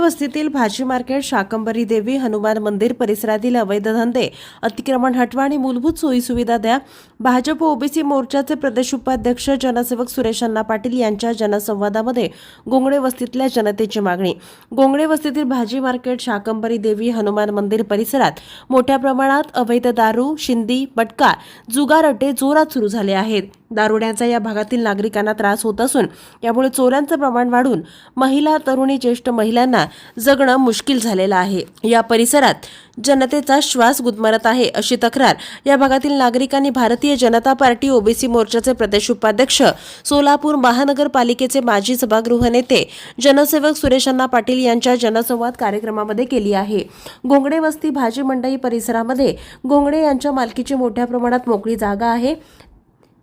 वस्तीतील भाजी मार्केट, शाकंभरी देवी, हनुमान मंदिर परिसरातील अवैध धंदे, अतिक्रमण हटवा आणि मूलभूत सोयीसुविधा द्या. भाजप ओबीसी मोर्चाचे प्रदेश उपाध्यक्ष जनसेवक सुरेश अण्णा पाटील यांच्या जनसंवादामध्ये गोंगडे वस्तीतल्या जनतेची मागणी. गोंगडे वस्तीतील भाजी मार्केट, शाकंभरी देवी, हनुमान मंदिर परिसरात मोठ्या प्रमाणात अवैध दारू, शिंदी, मटका, जुगार अड्डे जोरात सुरू झाले आहेत. दारुड्यांचा या भागातील नागरिकांना त्रास होत असून यामुळे चोऱ्यांचं प्रमाण वाढून महिला, तरुणी, ज्येष्ठ महिलांना जगणं मुश्किल झालेलं आहे. या परिसरात जनतेचा श्वास गुदमरत आहे अशी तक्रार या भागातील नागरिकांनी भारतीय जनता पार्टी ओबीसी मोर्चाचे प्रदेश उपाध्यक्ष, सोलापूर महानगरपालिकेचे माजी सभागृह नेते जनसेवक सुरेश अण्णा पाटील यांच्या जनसंवाद कार्यक्रमामध्ये केली आहे. गोंगडे वस्ती भाजी मंडई परिसरामध्ये गोंगडे यांच्या मालकीची मोठ्या प्रमाणात मोकळी जागा आहे.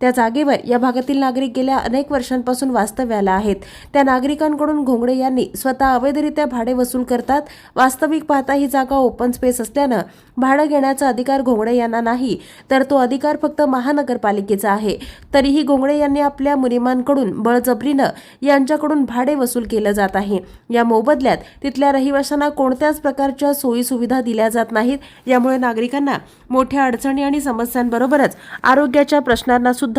त्या जागेवर या भागातील नागरिक गेल्या अनेक वर्षांपासून वास्तव्याला आहेत. त्या नागरिकांकडून गोंगडे यांनी स्वतः अवैधरित्या भाडे वसूल करतात. वास्तविक पाहता ही जागा ओपन स्पेस असल्यानं भाडं घेण्याचा अधिकार गोंगडे यांना नाही, तर तो अधिकार फक्त महानगरपालिकेचा आहे. तरीही गोंगडे यांनी आपल्या मुनिमांकडून बळजबरीनं यांच्याकडून भाडे वसूल केलं जात आहे. या मोबदल्यात तिथल्या रहिवाशांना कोणत्याच प्रकारच्या सोयी सुविधा दिल्या जात नाहीत. यामुळे नागरिकांना मोठ्या अडचणी आणि समस्यांबरोबरच आरोग्याच्या प्रश्नांना सुद्धा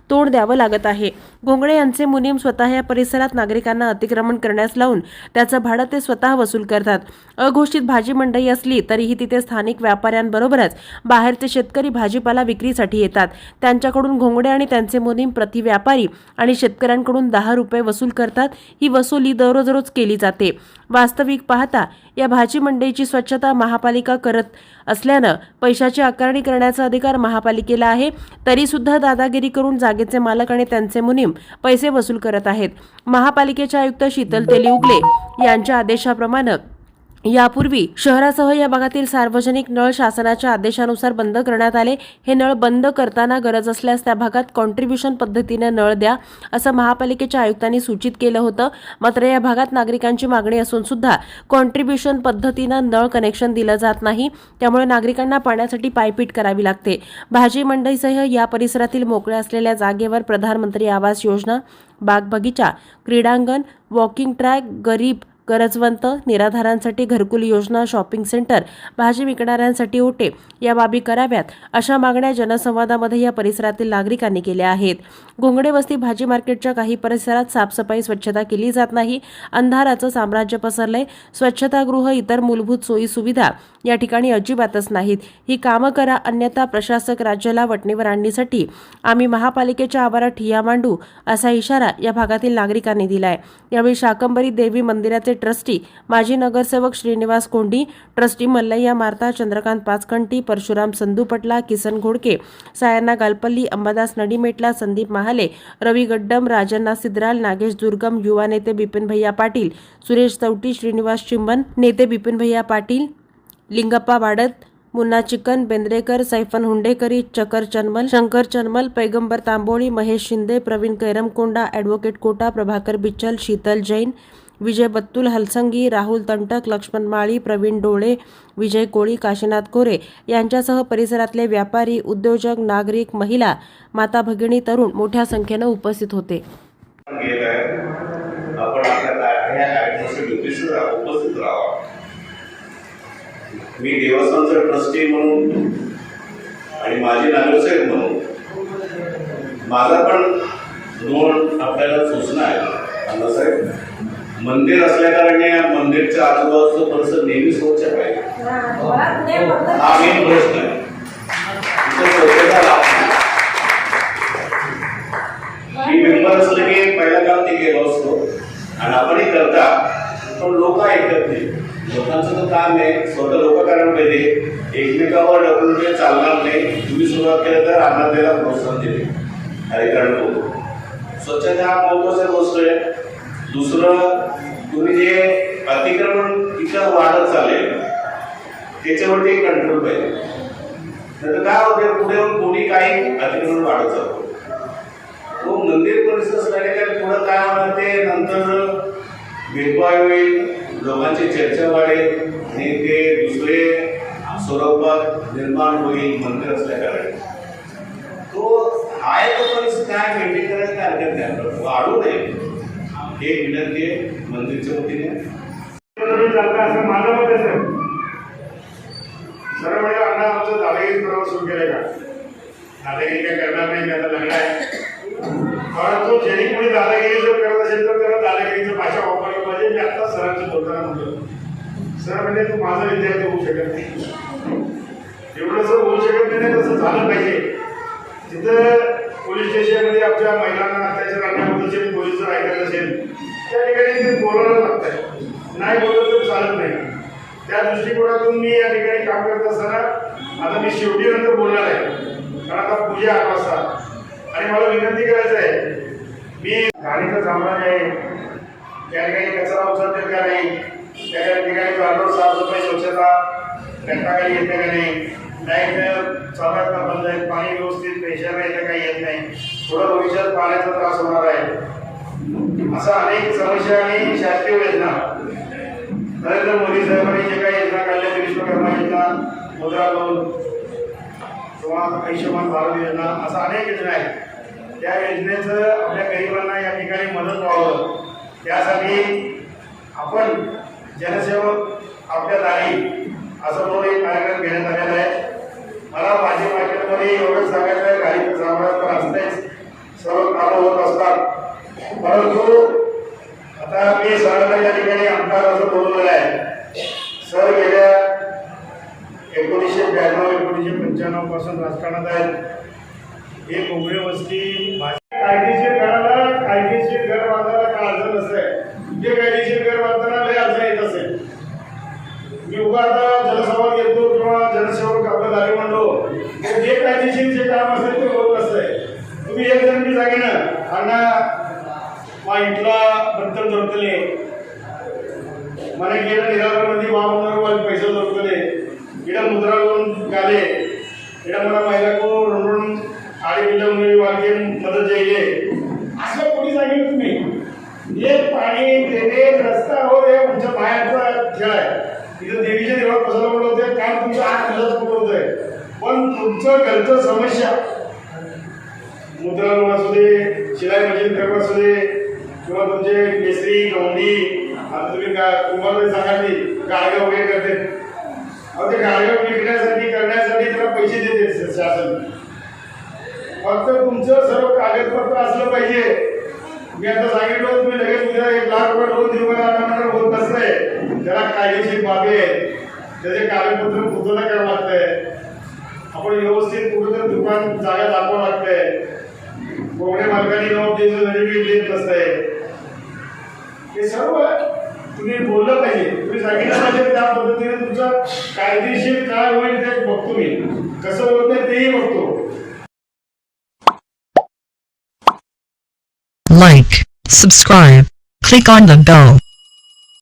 तोंड द्यावं लागत आहे. गोंगडे यांचे मुनीम स्वतः या परिसरात नागरिकांना अतिक्रमण करण्यास लावून त्याचं भाडं ते स्वतः वसूल करतात. अघोषित भाजी मंडई असली तरीही तिथे स्थानिक व्यापाऱ्यांबरोबरच बाहेरचे शेतकरी भाजीपाला विक्रीसाठी येतात. त्यांच्याकडून गोंगडे आणि त्यांचे मुनीम प्रति व्यापारी आणि शेतकऱ्यांकडून 10 रुपये वसूल करतात. ही वसुली दररोज केली जाते. वास्तविक पाहता या भाजी मंडईची स्वच्छता महापालिका करत असल्यानं पैशाची आकारणी करण्याचा अधिकार महापालिकेला आहे. तरी सुद्धा दादागिरी करून जागेचे मालक आणि त्यांचे मुनीम पैसे वसूल करत आहेत. महापालिकेचे आयुक्त शीतल तेलीउगले यांच्या आदेशाप्रमाणे यापूर्वी शहरासह या भागातील सार्वजनिक नळ शासनाच्या आदेशानुसार बंद करण्यात आले. हे नळ बंद करताना गरज असल्यास त्या भागात कॉन्ट्रीब्युशन पद्धतीने नळ द्या असं महापालिकेच्या आयुक्तांनी सूचित केलं होतं. मात्र या भागात नागरिकांची मागणी असून सुद्धा कॉन्ट्रीब्युशन पद्धतीनं नळ कनेक्शन दिलं जात नाही. त्यामुळे नागरिकांना पाण्यासाठी पायपीट करावी लागते. भाजी मंडईसह या परिसरातील मोकळ्या असलेल्या जागेवर प्रधानमंत्री आवास योजना, बाग बगीचा, क्रीडांगण, वॉकिंग ट्रॅक, गरीब गरजवंत निराधारांसाठी घरकुल योजना, शॉपिंग सेंटर, भाजी विकणाऱ्यांसाठी ओटे या बाबी कराव्यात अशा मागण्या जनसंवादामध्ये या परिसरातील नागरिकांनी केल्या आहेत. गोंगडे वस्ती भाजी मार्केटच्या काही परिसरात साफसफाई, स्वच्छता केली जात नाही. अंधाराचं साम्राज्य पसरलंय. स्वच्छतागृह, इतर मूलभूत सोयी सुविधा या ठिकाणी अजिबातच नाहीत. ही कामं करा, अन्यथा प्रशासक राज्याला वटणीवर आणण्यासाठी आम्ही महापालिकेच्या आवारात ठिय्या मांडू असा इशारा या भागातील नागरिकांनी दिलाय. यावेळी शाकंभरी देवी मंदिराचे ट्रस्टी माजी नगरसेवक श्रीनिवास कोंडी, ट्रस्टी मल्लय्या मारता, चंद्रकांत पाचकंटी, परशुराम संधू पटला, किसन घोडके, सायन्ना गालपल्ली, अंबादास नडीमेटला, संदीप महाले, रवी गड्डम, राजन्ना सिद्राल, नागेश दुर्गम, युवा नेते बिपिन भैया पाटील, सुरेश चौटी, श्रीनिवास चिंबन, नेते बिपिन भैया पाटील, लिंगप्पा वाडत, मुन्ना चिकन, बेंद्रेकर, सैफन हुंडेकरी, चकर चनमल, शंकर चनमल, पैगंबर तांबोळी, महेश शिंदे, प्रवीण कैरमकोंडा, ॲडव्होकेट कोटा, प्रभाकर बिचल, शीतल जैन, विजय बत्तुल हलसंगी, राहुल तंटक, लक्ष्मण माळी, प्रवीण डोळे, विजय कोळी, काशीनाथ कोरे यांच्यासह परिसरातले व्यापारी, उद्योजक, नागरिक, महिला, माता भगिनी, तरुण मोठ्या संख्येनं उपस्थित होते. मी देवस्थानचा ट्रस्टी म्हणून आणि माझी नगरसेवक म्हणून माझा पण 2 आपल्याला सूचना आहे. अण्णासाहेब, मंदिर असल्या कारणे मंदिरच्या आजूबाजूचं परिसर नेहमी स्वच्छ पाहिजे. हा मेन प्रश्न आहे. मी मेंबर असलं की पहिल्या काम ते गेलो असतो आणि आपणही करता, पण लोक ऐकत नाही. लोकांचं तर काम आहे स्वतः लोक करायला पाहिजे. एकमेकावर ढकलून चालणार नाही. तुम्ही सुरुवात केलं तर आम्हाला त्याला प्रोत्साहन दिले. कार्यक्रम स्वच्छता हा महत्वाचा गोष्ट आहे. दुसरं, तुम्ही जे अतिक्रमण इथं वाढत चालेल त्याच्यावरती कंट्रोल पाहिजे. नाही काय होते, पुढे कोणी काही अतिक्रमण वाढत जातो. तो मंदिर परिसर असल्याने काय पुढं काय होणार, ते नंतर भेदभाव होईल, लोकांची चर्चा वाढेल आणि ते दुसरे स्वरूपात निर्माण होईल मंदिर असल्या कारणे. तो आहे तो परिसर काय मेंटेन करायचं काय हरकत नाही, वाढू नये हे विनंती आहे मंदिरच्या वतीने. तुम्ही चालता असं माझं मत आहे सर. सर म्हणजे अण्णा आमचं दादागिरी करावं सुरू केलंय का? दादागिरी काय करणार नाही, त्याचा लग्न आहे. परंतु ज्यांनी कोणी दादागिरी जर करत असेल तर त्याला दादागिरीची भाषा वापरली पाहिजे. मी आता सरांचं बोलताना म्हणतो, सर म्हणजे तू माझा विद्यार्थी होऊ शकत नाही, एवढं जर होऊ शकत नाही तसं झालं पाहिजे. तिथं पोलीस स्टेशनमध्ये आमच्या महिलांना अत्याचार करण्याबद्दलचे पोलीस जर ऐकत असेल त्या ठिकाणी ते बोलायला लागतंय, नाही बोलत तर चालत नाही. त्या दृष्टिकोनातून मी या ठिकाणी काम करत असताना आता मी शेवटी नंतर बोलणार आहे, कारण आता पूजा 8 वाजता. आणि मला विनंती करायचं आहे, मी गाडीचं साम्राज्य आहे, त्या ठिकाणी कचरा उचलते का नाही, त्या ठिकाणी जागरूक साफसफाई स्वच्छता घंटाखाली येते का नाही, लाईट चालत का बंद आहे, पाणी व्यवस्थित प्रेशर येतं काही येत नाही, थोडं भविष्यात पाण्याचा त्रास होणार आहे, अशा अनेक समस्या आणि शासकीय योजना नरेंद्र मोदी साहेबांनी जे काही योजना काढल्या, विश्वकर्मा योजना, मुद्रा लोन किंवा आयुष्यमान भारत योजना, अशा अनेक योजना आहेत. त्या योजनेचं आपल्या गरिबांना या ठिकाणी मदत व्हावं त्यासाठी आपण जनसेवक आपल्या दारी असं म्हणून एक कार्यक्रम घेण्यात आलेला आहे. मला भाजी मार्केटमध्ये एवढंच सांगायचं आहे, गाडीचं सामान तर असतेच, सर्व कामं होत असतात. परंतु आता मी सरांना या ठिकाणी आमदार असं बोलवलेलं आहे. सर गेल्या 1992-1995 पासून राजकारणात आहेत. हे कोंबडे वस्ती कायदेशीर घराला कायदेशीर घर बांधायला का अडचण नसते, जे कायदेशीर घर बांधताना लय अडचण येत असेल. मी उगा आता जनसंवाद घेतो किंवा जनसेवक आपल्या दारी म्हणतो, जे कायदेशीर जे काम असेल ते होत नसतंय. तुम्ही एक जण मी सांगेन अण्णा इथला बत्तर दొరకले, మనకి ఈడ నిరాకరణ బాగున్నారు, వాళ్ళకి పైసలు దొరకలే, ఈడ ముద్రా లోన్ కాలే, ఈడ మన మహిళకు 2 आडीपिल्लं मुली వాళ్ళకి मदत చేయలే, असं कोणी सांगितलं तुम्ही? हे पाणी देणे रस्ता हो हे तुमच्या बाहेरचा खेळ आहे. इथं देवीच्या देवळात बसायला बोललं होते, काम तुमच्या 8 दिवसात पूर्ण होत आहे. पण तुमचं घरचं समस्या मुद्रा लोन असू दे, शिलाई मशीन कर्म असू दे, किंवा तुमचे केसरी गवंडी, आता तुम्ही तुम्हाला सांगायची गाडगाव वगैरे करते, अहो ते गाडगाव विकण्यासाठी करण्यासाठी त्याला पैसे देते शासन. फक्त तुमचं सर्व कागदपत्र असलं पाहिजे. मी आता सांगितलं तुम्ही लगेच उद्या 1 लाख रुपये लोन देऊ मला होत नसतंय. त्याला कायदेशीर बाबी आहेत, त्याचे कागदपत्र पूर्ण करावं लागतंय. आपण व्यवस्थित कुठं दुकान जागा दाखवावं लागतंय. कोवडे मालकांनी नाव देत नसतंय. हे सर्व तुम्ही बोललं पाहिजे, तुम्ही सांगितलं पाहिजे. त्या पद्धतीने तुमचं कायदेशीर काय होईल ते बघतो मी, कसं होत नाही तेही बघतो. Like, subscribe, click on the bell.